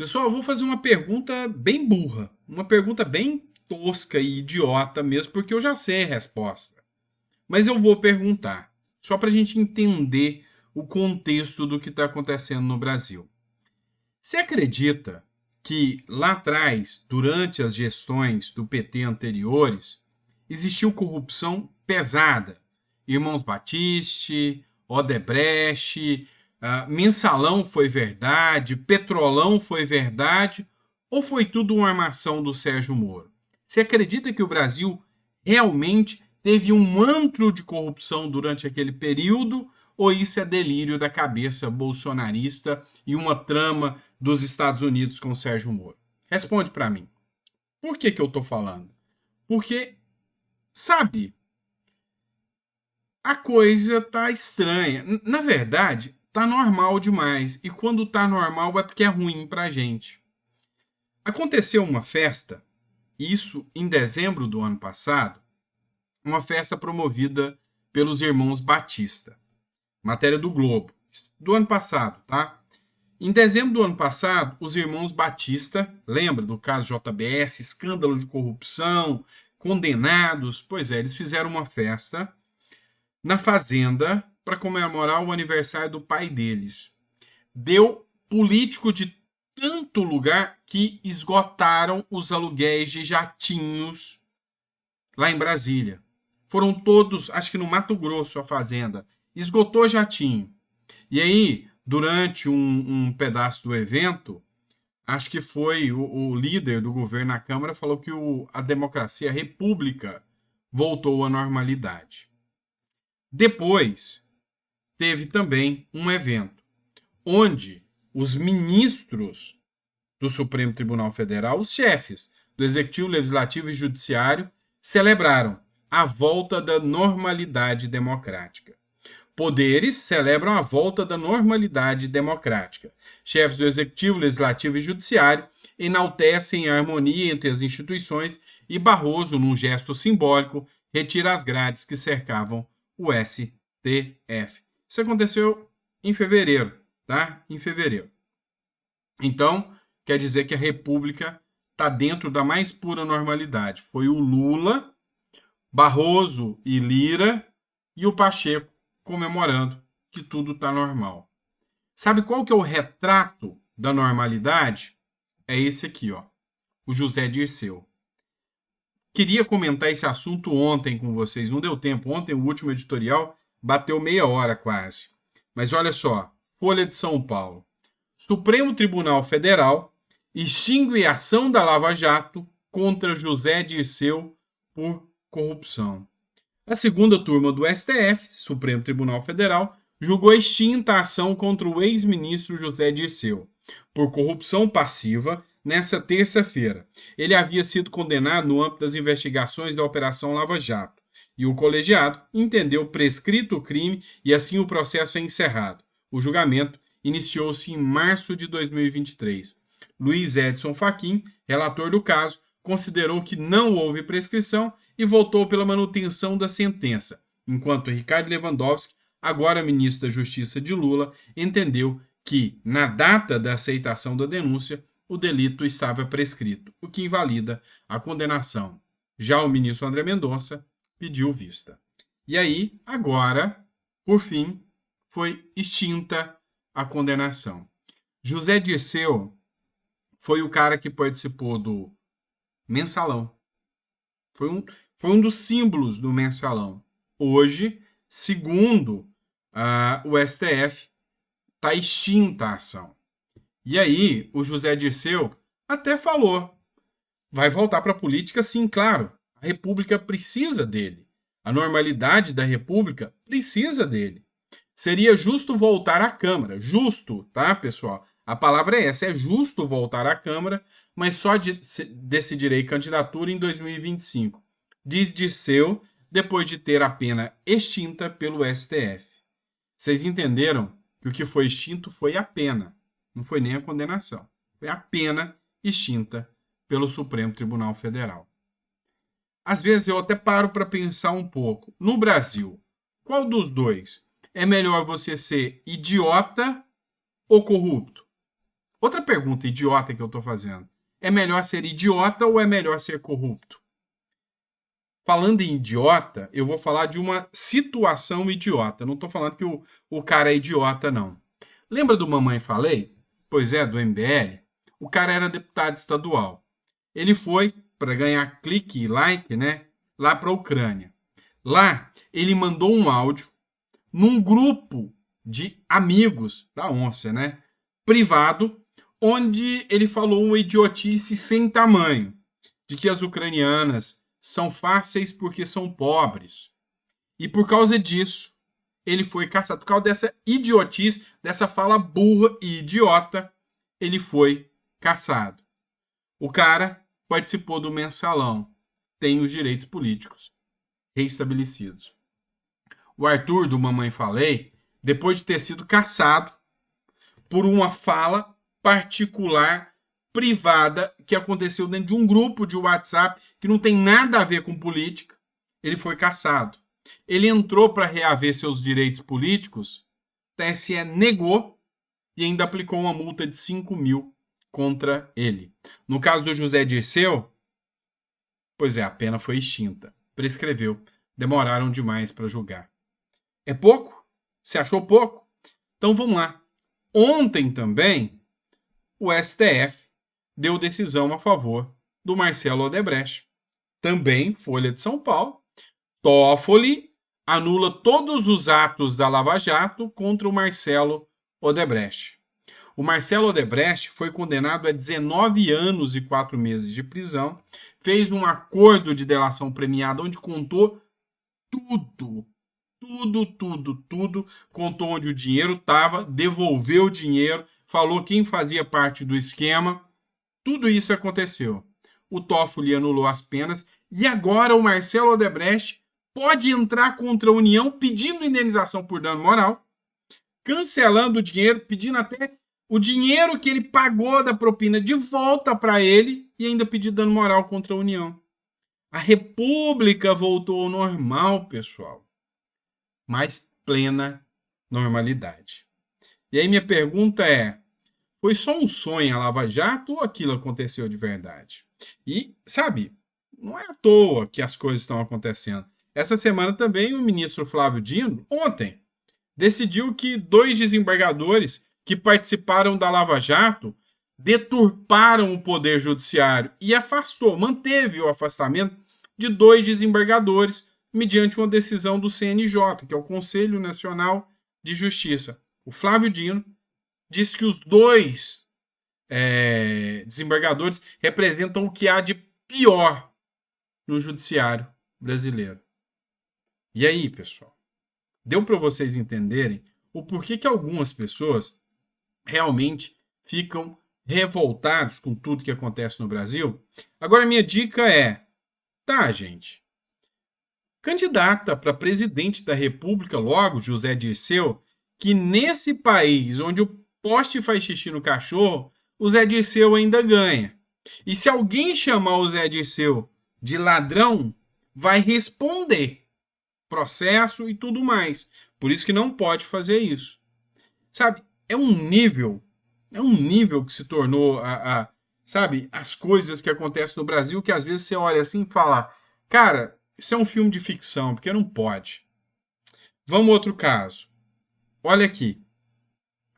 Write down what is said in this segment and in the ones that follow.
Pessoal, eu vou fazer uma pergunta bem burra, uma pergunta bem tosca e idiota mesmo, porque eu já sei a resposta. Mas eu vou perguntar, só para a gente entender o contexto do que está acontecendo no Brasil. Você acredita que lá atrás, durante as gestões do PT anteriores, existiu corrupção pesada? Irmãos Batiste, Odebrecht, Mensalão foi verdade, Petrolão foi verdade, ou foi tudo uma armação do Sérgio Moro? Você acredita que o Brasil realmente teve um antro de corrupção durante aquele período, ou isso é delírio da cabeça bolsonarista e uma trama dos Estados Unidos com o Sérgio Moro? Responde para mim. Por que eu estou falando? Porque, sabe, a coisa tá estranha. Na verdade, tá normal demais. E quando tá normal é porque é ruim pra gente. Aconteceu uma festa, isso em dezembro do ano passado, uma festa promovida pelos irmãos Batista. Matéria do Globo, do ano passado, tá? Em dezembro do ano passado, os irmãos Batista, lembra do caso JBS, escândalo de corrupção, condenados? Pois é, eles fizeram uma festa na fazenda para comemorar o aniversário do pai deles. Deu político de tanto lugar que esgotaram os aluguéis de jatinhos lá em Brasília. Foram todos, acho que no Mato Grosso, a fazenda. Esgotou jatinho. E aí, durante um pedaço do evento, acho que foi o líder do governo na Câmara falou que a democracia, a república, voltou à normalidade. Depois, teve também um evento onde os ministros do Supremo Tribunal Federal, os chefes do Executivo, Legislativo e Judiciário, celebraram a volta da normalidade democrática. Poderes celebram a volta da normalidade democrática. Chefes do Executivo, Legislativo e Judiciário enaltecem a harmonia entre as instituições e Barroso, num gesto simbólico, retira as grades que cercavam o STF. Isso aconteceu em fevereiro, tá? Em fevereiro. Então, quer dizer que a República está dentro da mais pura normalidade. Foi o Lula, Barroso e Lira e o Pacheco comemorando que tudo está normal. Sabe qual que é o retrato da normalidade? É esse aqui, ó, o José Dirceu. Queria comentar esse assunto ontem com vocês, não deu tempo. Ontem o último editorial bateu meia hora quase. Mas olha só, Folha de São Paulo. Supremo Tribunal Federal extingue a ação da Lava Jato contra José Dirceu por corrupção. A segunda turma do STF, Supremo Tribunal Federal, julgou extinta a ação contra o ex-ministro José Dirceu por corrupção passiva nessa terça-feira. Ele havia sido condenado no âmbito das investigações da Operação Lava Jato e o colegiado entendeu prescrito o crime e assim o processo é encerrado. O julgamento iniciou-se em março de 2023. Luiz Edson Fachin, relator do caso, considerou que não houve prescrição e votou pela manutenção da sentença, enquanto Ricardo Lewandowski, agora ministro da Justiça de Lula, entendeu que, na data da aceitação da denúncia, o delito estava prescrito, o que invalida a condenação. Já o ministro André Mendonça pediu vista. E aí, agora, por fim, foi extinta a condenação. José Dirceu foi o cara que participou do Mensalão. Foi um dos símbolos do Mensalão. Hoje, segundo o STF, está extinta a ação. E aí, o José Dirceu até falou, vai voltar para a política, sim, claro. A República precisa dele. A normalidade da República precisa dele. Seria justo voltar à Câmara. Justo, tá, pessoal? A palavra é essa, é justo voltar à Câmara, mas só decidirei candidatura em 2025. Diz Dirceu, depois de ter a pena extinta pelo STF. Vocês entenderam que o que foi extinto foi a pena, não foi nem a condenação. Foi a pena extinta pelo Supremo Tribunal Federal. Às vezes eu até paro para pensar um pouco. No Brasil, qual dos dois? É melhor você ser idiota ou corrupto? Outra pergunta idiota que eu estou fazendo. É melhor ser idiota ou é melhor ser corrupto? Falando em idiota, eu vou falar de uma situação idiota. Não estou falando que o cara é idiota, não. Lembra do Mamãe Falei? Pois é, do MBL. O cara era deputado estadual. Ele foi para ganhar clique e like, né? Lá para a Ucrânia. Lá, ele mandou um áudio num grupo de amigos da onça, né? Privado, onde ele falou uma idiotice sem tamanho, de que as ucranianas são fáceis porque são pobres. E por causa disso, ele foi caçado. Por causa dessa idiotice, dessa fala burra e idiota, ele foi caçado. O cara participou do mensalão, tem os direitos políticos reestabelecidos. O Arthur, do Mamãe Falei, depois de ter sido caçado por uma fala particular, privada, que aconteceu dentro de um grupo de WhatsApp que não tem nada a ver com política, ele foi caçado. Ele entrou para reaver seus direitos políticos, o TSE negou e ainda aplicou uma multa de 5 mil contra ele. No caso do José Dirceu, pois é, a pena foi extinta. Prescreveu. Demoraram demais para julgar. É pouco? Você achou pouco? Então vamos lá. Ontem também, o STF deu decisão a favor do Marcelo Odebrecht. Também, Folha de São Paulo, Toffoli anula todos os atos da Lava Jato contra o Marcelo Odebrecht. O Marcelo Odebrecht foi condenado a 19 anos e 4 meses de prisão, fez um acordo de delação premiada onde contou tudo, contou onde o dinheiro estava, devolveu o dinheiro, falou quem fazia parte do esquema, tudo isso aconteceu. O Toffoli anulou as penas e agora o Marcelo Odebrecht pode entrar contra a União pedindo indenização por dano moral, cancelando o dinheiro, pedindo até o dinheiro que ele pagou da propina de volta para ele e ainda pedir dano moral contra a União. A República voltou ao normal, pessoal. Mais plena normalidade. E aí minha pergunta é, foi só um sonho a Lava Jato ou aquilo aconteceu de verdade? E, sabe, não é à toa que as coisas estão acontecendo. Essa semana também o ministro Flávio Dino, ontem, decidiu que 2 desembargadores que participaram da Lava Jato deturparam o poder judiciário e manteve o afastamento de 2 desembargadores mediante uma decisão do CNJ, que é o Conselho Nacional de Justiça. O Flávio Dino disse que os 2 desembargadores representam o que há de pior no judiciário brasileiro. E aí, pessoal? Deu para vocês entenderem o porquê que algumas pessoas realmente ficam revoltados com tudo que acontece no Brasil? Agora, minha dica é, tá, gente, candidata para presidente da República logo, José Dirceu, que nesse país onde o poste faz xixi no cachorro, o Zé Dirceu ainda ganha. E se alguém chamar o Zé Dirceu de ladrão, vai responder processo e tudo mais. Por isso que não pode fazer isso. Sabe, é um nível que se tornou, sabe, as coisas que acontecem no Brasil, que às vezes você olha assim e fala, cara, isso é um filme de ficção, porque não pode. Vamos a outro caso. Olha aqui,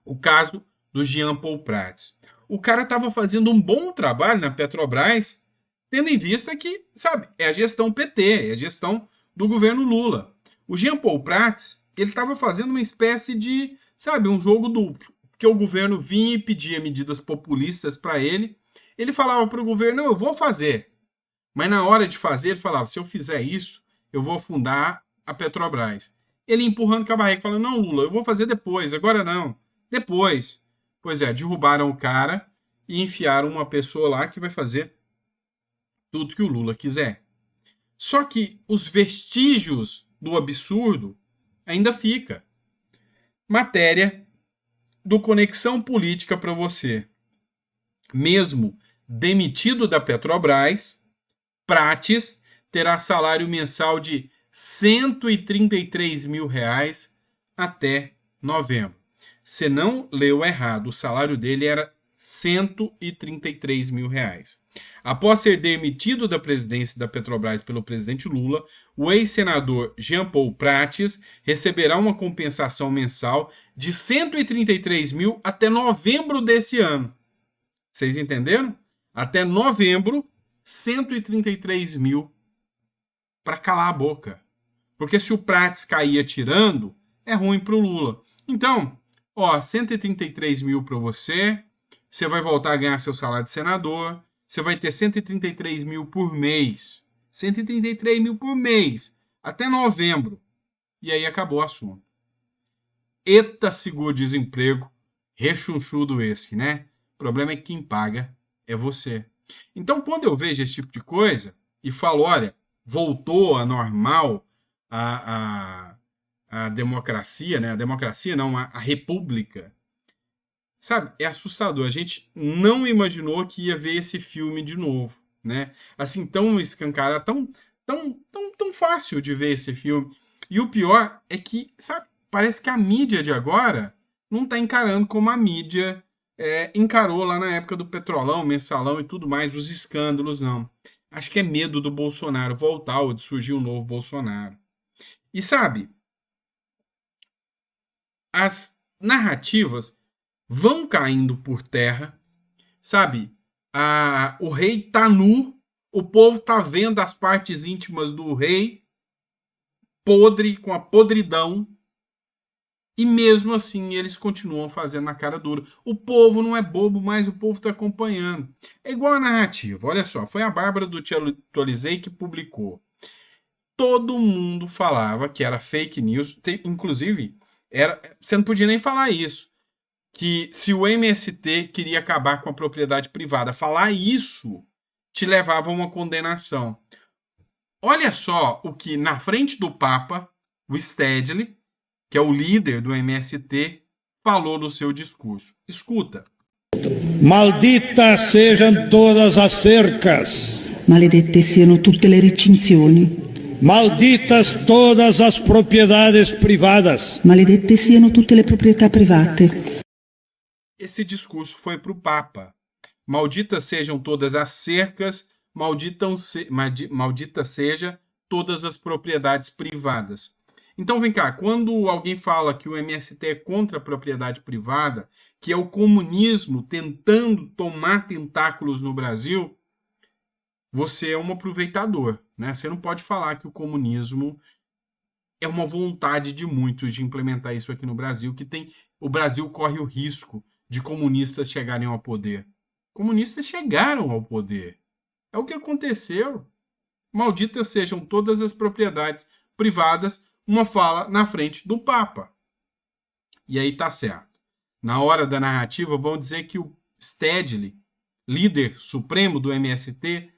o caso do Jean Paul Prats. O cara estava fazendo um bom trabalho na Petrobras, tendo em vista que, sabe, é a gestão PT, é a gestão do governo Lula. O Jean Paul Prats, ele estava fazendo uma espécie de, sabe, um jogo duplo, porque o governo vinha e pedia medidas populistas para ele. Ele falava para o governo, não, eu vou fazer. Mas na hora de fazer, ele falava, se eu fizer isso, eu vou afundar a Petrobras. Ele empurrando com a barriga, falando, não, Lula, eu vou fazer depois, agora não, depois. Pois é, derrubaram o cara e enfiaram uma pessoa lá que vai fazer tudo que o Lula quiser. Só que os vestígios do absurdo ainda fica. Matéria do Conexão Política para você. Mesmo demitido da Petrobras, Prates terá salário mensal de R$ 133 mil até novembro. Você não leu errado, o salário dele era R$ R$ 133 mil. Após ser demitido da presidência da Petrobras pelo presidente Lula, o ex-senador Jean Paul Prates receberá uma compensação mensal de R$ 133 mil até novembro desse ano. Vocês entenderam? Até novembro, 133 mil para calar a boca. Porque se o Prates cair atirando, é ruim para o Lula. Então, 133 mil para você, você vai voltar a ganhar seu salário de senador, você vai ter 133 mil por mês. 133 mil por mês, até novembro. E aí acabou o assunto. Eita seguro-desemprego, rechonchudo esse, né? O problema é que quem paga é você. Então, quando eu vejo esse tipo de coisa e falo, olha, voltou a normal a democracia, né? A democracia não, a república. Sabe, é assustador. A gente não imaginou que ia ver esse filme de novo, né? Assim, tão escancarado, tão fácil de ver esse filme. E o pior é que, sabe, parece que a mídia de agora não está encarando como a mídia encarou lá na época do Petrolão, Mensalão e tudo mais, os escândalos, não. Acho que é medo do Bolsonaro voltar ou de surgir um novo Bolsonaro. E sabe, as narrativas vão caindo por terra, sabe? O rei tá nu, o povo tá vendo as partes íntimas do rei, podre, com a podridão, e mesmo assim eles continuam fazendo a cara dura. O povo não é bobo, mas o povo tá acompanhando. É igual a narrativa, olha só, foi a Bárbara do Te Atualizei que publicou. Todo mundo falava que era fake news, inclusive, você não podia nem falar isso. Que se o MST queria acabar com a propriedade privada, falar isso te levava a uma condenação. Olha só o que, na frente do Papa, o Stedley, que é o líder do MST, falou no seu discurso. Escuta. Malditas sejam todas as cercas. Maledette siano tutte le recinzioni. Malditas todas as propriedades privadas. Maledette siano tutte le proprietà private. Esse discurso foi para o Papa. Malditas sejam todas as cercas, maldita seja todas as propriedades privadas. Então vem cá, quando alguém fala que o MST é contra a propriedade privada, que é o comunismo tentando tomar tentáculos no Brasil, você é um aproveitador, né? Você não pode falar que o comunismo é uma vontade de muitos de implementar isso aqui no Brasil, o Brasil corre o risco de comunistas chegarem ao poder. Comunistas chegaram ao poder. É o que aconteceu. Malditas sejam todas as propriedades privadas, uma fala na frente do Papa. E aí tá certo. Na hora da narrativa vão dizer que o Stedley, líder supremo do MST,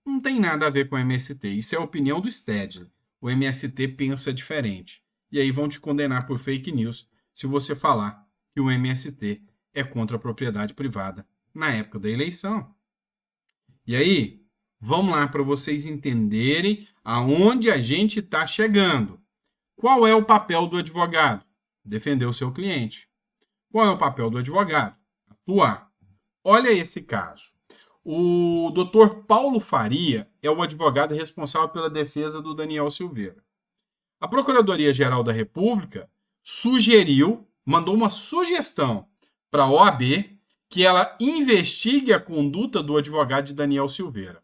não tem nada a ver com o MST. Isso é a opinião do Stedley. O MST pensa diferente. E aí vão te condenar por fake news se você falar que o MST é contra a propriedade privada na época da eleição. E aí, vamos lá para vocês entenderem aonde a gente está chegando. Qual é o papel do advogado? Defender o seu cliente. Qual é o papel do advogado? Atuar. Olha esse caso. O Dr. Paulo Faria é o advogado responsável pela defesa do Daniel Silveira. A Procuradoria-Geral da República mandou uma sugestão para a OAB que ela investigue a conduta do advogado de Daniel Silveira.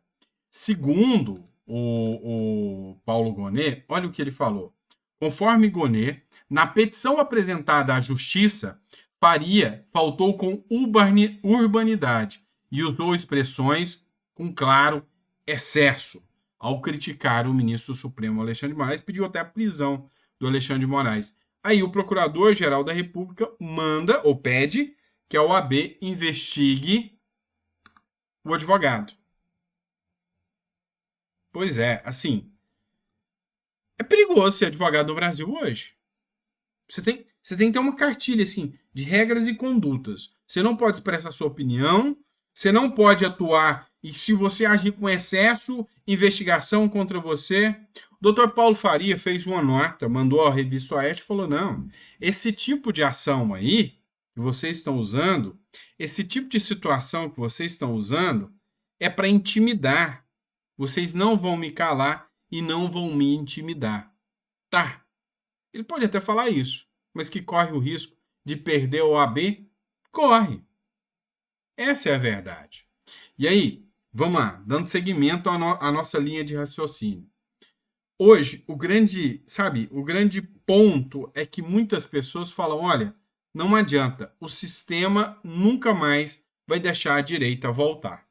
Segundo o Paulo Gonet, olha o que ele falou. Conforme Gonet, na petição apresentada à Justiça, Faria faltou com urbanidade e usou expressões com claro excesso ao criticar o ministro Supremo Alexandre de Moraes, pediu até a prisão do Alexandre de Moraes. Aí o Procurador-Geral da República manda ou pede que a OAB investigue o advogado. Pois é, assim, é perigoso ser advogado no Brasil hoje. Você tem que ter uma cartilha assim, de regras e condutas. Você não pode expressar sua opinião, você não pode atuar, e se você agir com excesso, investigação contra você. O Dr. Paulo Faria fez uma nota, mandou à revista Oeste e falou, não, esse tipo de ação aí que vocês estão usando, esse tipo de situação que vocês estão usando é para intimidar. Vocês não vão me calar e não vão me intimidar. Tá. Ele pode até falar isso, mas que corre o risco de perder o OAB, corre. Essa é a verdade. E aí, vamos lá, dando seguimento à nossa linha de raciocínio. Hoje, o grande ponto é que muitas pessoas falam, olha, não adianta, o sistema nunca mais vai deixar a direita voltar.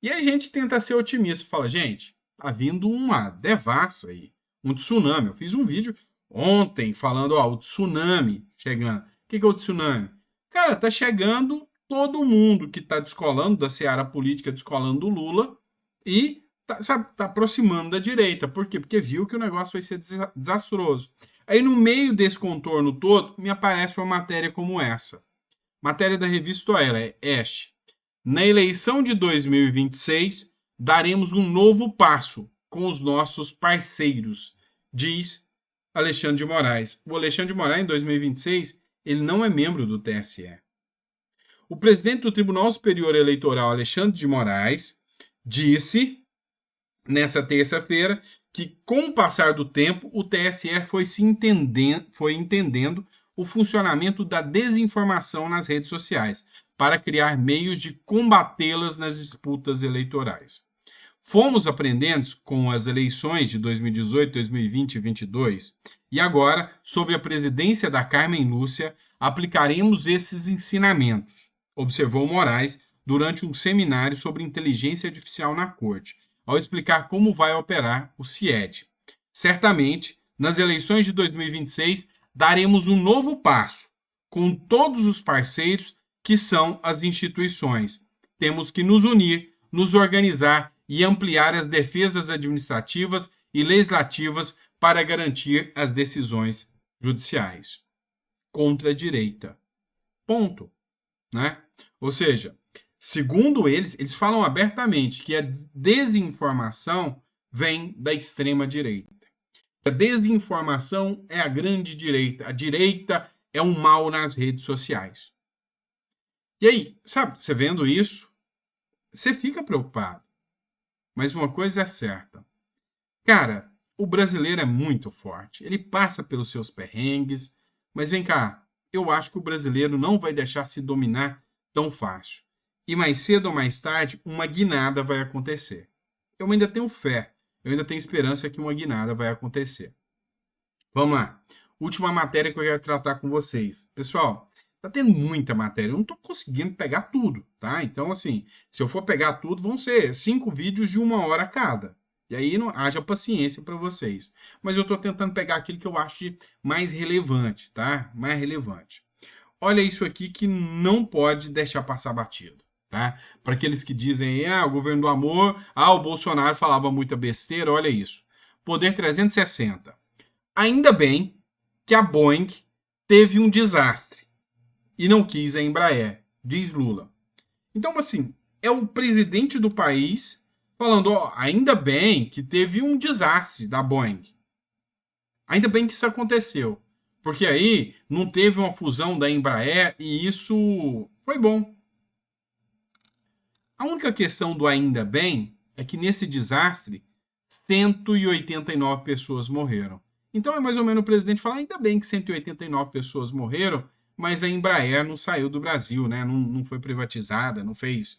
E a gente tenta ser otimista, fala, gente, tá vindo uma devassa aí, um tsunami. Eu fiz um vídeo ontem falando, ó, o tsunami chegando. O que é o tsunami? Cara, tá chegando todo mundo que tá descolando da seara política, descolando do Lula e tá aproximando da direita. Por quê? Porque viu que o negócio vai ser desastroso. Aí no meio desse contorno todo, me aparece uma matéria como essa. Matéria da revista Oeste. Na eleição de 2026, daremos um novo passo com os nossos parceiros, diz Alexandre de Moraes. O Alexandre de Moraes, em 2026, ele não é membro do TSE. O presidente do Tribunal Superior Eleitoral, Alexandre de Moraes, disse, nessa terça-feira, que com o passar do tempo, o TSE foi entendendo o funcionamento da desinformação nas redes sociais, para criar meios de combatê-las nas disputas eleitorais. Fomos aprendendo com as eleições de 2018, 2020 e 2022, e agora, sob a presidência da Carmen Lúcia, aplicaremos esses ensinamentos, observou Moraes durante um seminário sobre inteligência artificial na Corte, ao explicar como vai operar o CIED. Certamente, nas eleições de 2026, daremos um novo passo, com todos os parceiros que são as instituições. Temos que nos unir, nos organizar e ampliar as defesas administrativas e legislativas para garantir as decisões judiciais. Contra a direita. Ponto. Né? Ou seja, segundo eles falam abertamente que a desinformação vem da extrema-direita. A desinformação é a grande direita. A direita é um mal nas redes sociais. E aí, sabe, você vendo isso, você fica preocupado. Mas uma coisa é certa. Cara, o brasileiro é muito forte. Ele passa pelos seus perrengues. Mas vem cá, eu acho que o brasileiro não vai deixar se dominar tão fácil. E mais cedo ou mais tarde, uma guinada vai acontecer. Eu ainda tenho fé. Eu ainda tenho esperança que uma guinada vai acontecer. Vamos lá. Última matéria que eu quero tratar com vocês. Pessoal, tá tendo muita matéria, eu não tô conseguindo pegar tudo, tá? Então, assim, se eu for pegar tudo, vão ser 5 vídeos de 1 hora cada. E aí não haja paciência para vocês. Mas eu tô tentando pegar aquilo que eu acho mais relevante, tá? Mais relevante. Olha isso aqui que não pode deixar passar batido, tá? Para aqueles que dizem, o governo do amor, o Bolsonaro falava muita besteira, olha isso. Poder 360. Ainda bem que a Boeing teve um desastre e não quis a Embraer, diz Lula. Então, assim, é o presidente do país falando, ainda bem que teve um desastre da Boeing. Ainda bem que isso aconteceu, porque aí não teve uma fusão da Embraer e isso foi bom. A única questão do ainda bem é que nesse desastre 189 pessoas morreram. Então é mais ou menos o presidente falar, ainda bem que 189 pessoas morreram, mas a Embraer não saiu do Brasil, né? Não foi privatizada, não fez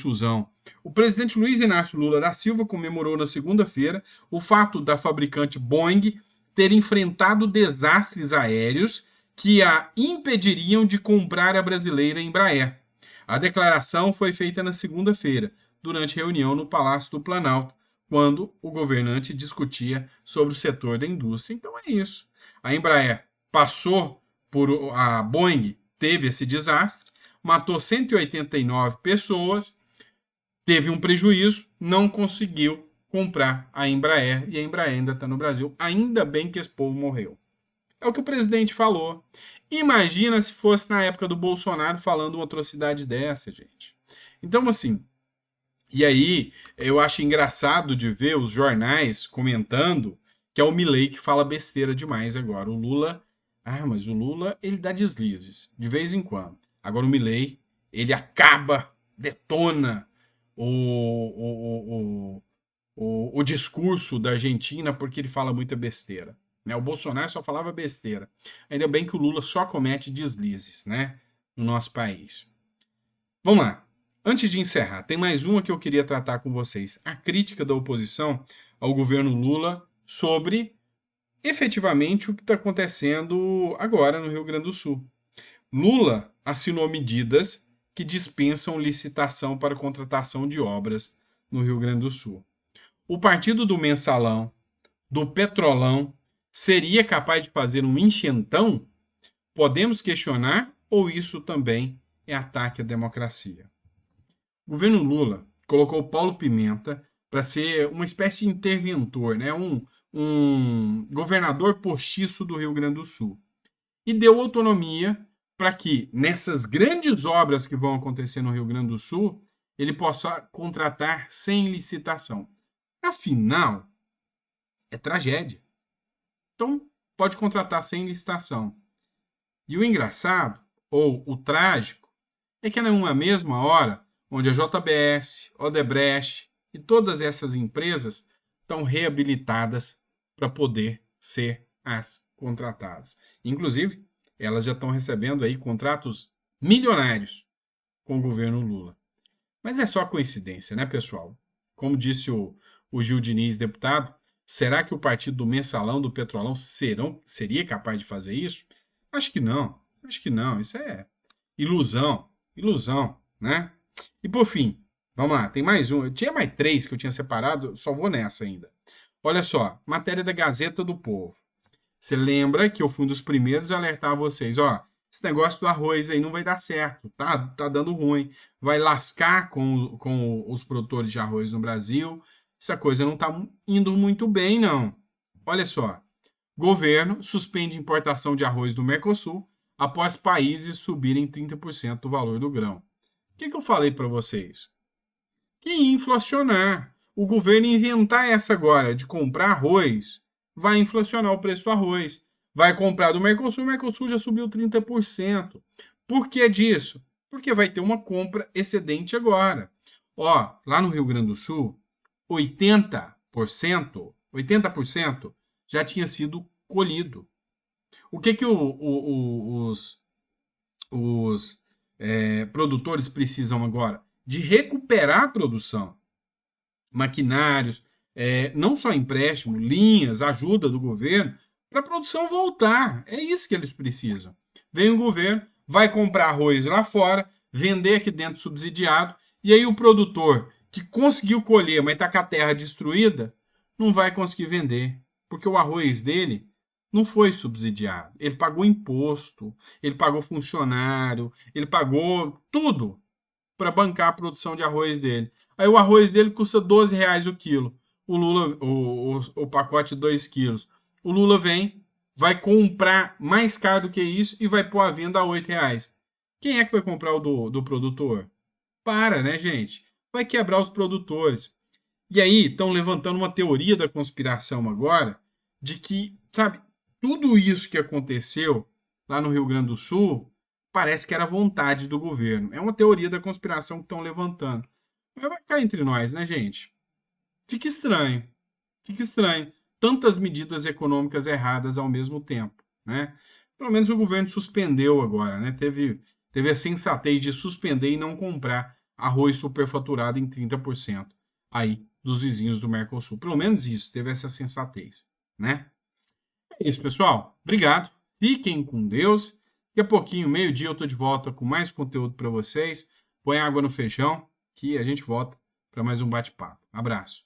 fusão. O presidente Luiz Inácio Lula da Silva comemorou na segunda-feira o fato da fabricante Boeing ter enfrentado desastres aéreos que a impediriam de comprar a brasileira Embraer. A declaração foi feita na segunda-feira, durante reunião no Palácio do Planalto, quando o governante discutia sobre o setor da indústria. Então é isso. A Embraer passou por a Boeing, teve esse desastre, matou 189 pessoas, teve um prejuízo, não conseguiu comprar a Embraer e a Embraer ainda está no Brasil. Ainda bem que esse povo morreu. É o que o presidente falou. Imagina se fosse na época do Bolsonaro falando uma atrocidade dessa, gente. Então, assim, e aí eu acho engraçado de ver os jornais comentando que é o Milei que fala besteira demais agora. O Lula Ah, mas o Lula, ele dá deslizes, de vez em quando. Agora o Milei, ele acaba, detona o discurso da Argentina porque ele fala muita besteira. Né? O Bolsonaro só falava besteira. Ainda bem que o Lula só comete deslizes, né, no nosso país. Vamos lá. Antes de encerrar, tem mais uma que eu queria tratar com vocês. A crítica da oposição ao governo Lula sobre efetivamente o que está acontecendo agora no Rio Grande do Sul. Lula assinou medidas que dispensam licitação para contratação de obras no Rio Grande do Sul. O partido do mensalão, do petrolão, seria capaz de fazer um enxentão? Podemos questionar ou isso também é ataque à democracia? O governo Lula colocou Paulo Pimenta para ser uma espécie de interventor, né? um governador postiço do Rio Grande do Sul. E deu autonomia para que, nessas grandes obras que vão acontecer no Rio Grande do Sul, ele possa contratar sem licitação. Afinal, é tragédia. Então, pode contratar sem licitação. E o engraçado, ou o trágico, é que numa mesma hora, onde a JBS, Odebrecht e todas essas empresas estão reabilitadas para poder ser as contratadas. Inclusive, elas já estão recebendo aí contratos milionários com o governo Lula. Mas é só coincidência, né, pessoal? Como disse o Gil Diniz, deputado, será que o partido do mensalão, do petrolão, seria capaz de fazer isso? Acho que não. Isso é ilusão, né? E por fim, vamos lá, tem mais um. Eu tinha mais 3 que eu tinha separado, só vou nessa ainda. Olha só, matéria da Gazeta do Povo. Você lembra que eu fui um dos primeiros a alertar vocês, ó, esse negócio do arroz aí não vai dar certo, tá dando ruim, vai lascar com os produtores de arroz no Brasil, essa coisa não tá indo muito bem, não. Olha só, governo suspende importação de arroz do Mercosul após países subirem 30% do valor do grão. O que eu falei para vocês? Que ia inflacionar. O governo inventar essa agora de comprar arroz, vai inflacionar o preço do arroz. Vai comprar do Mercosul, o Mercosul já subiu 30%. Por que disso? Porque vai ter uma compra excedente agora. Ó, lá no Rio Grande do Sul, 80% já tinha sido colhido. O que os produtores precisam agora? De recuperar a produção. Maquinários, não só empréstimo, linhas, ajuda do governo, para a produção voltar. É isso que eles precisam. Vem o governo, vai comprar arroz lá fora, vender aqui dentro subsidiado, e aí o produtor que conseguiu colher, mas está com a terra destruída, não vai conseguir vender, porque o arroz dele não foi subsidiado. Ele pagou imposto, ele pagou funcionário, ele pagou tudo para bancar a produção de arroz dele. Aí o arroz dele custa R$12 o quilo. O Lula, o pacote de 2 quilos. O Lula vem, vai comprar mais caro do que isso e vai pôr a venda a R$8. Quem é que vai comprar o do produtor? Para, né, gente? Vai quebrar os produtores. E aí estão levantando uma teoria da conspiração agora de que, sabe, tudo isso que aconteceu lá no Rio Grande do Sul parece que era vontade do governo. É uma teoria da conspiração que estão levantando. Mas vai ficar entre nós, né, gente? Fica estranho. Tantas medidas econômicas erradas ao mesmo tempo, né? Pelo menos o governo suspendeu agora, né? Teve a sensatez de suspender e não comprar arroz superfaturado em 30% aí dos vizinhos do Mercosul. Pelo menos isso, teve essa sensatez, né? É isso, pessoal. Obrigado. Fiquem com Deus. Daqui a pouquinho, meio-dia, eu estou de volta com mais conteúdo para vocês. Põe água no feijão que a gente volta para mais um bate-papo. Abraço.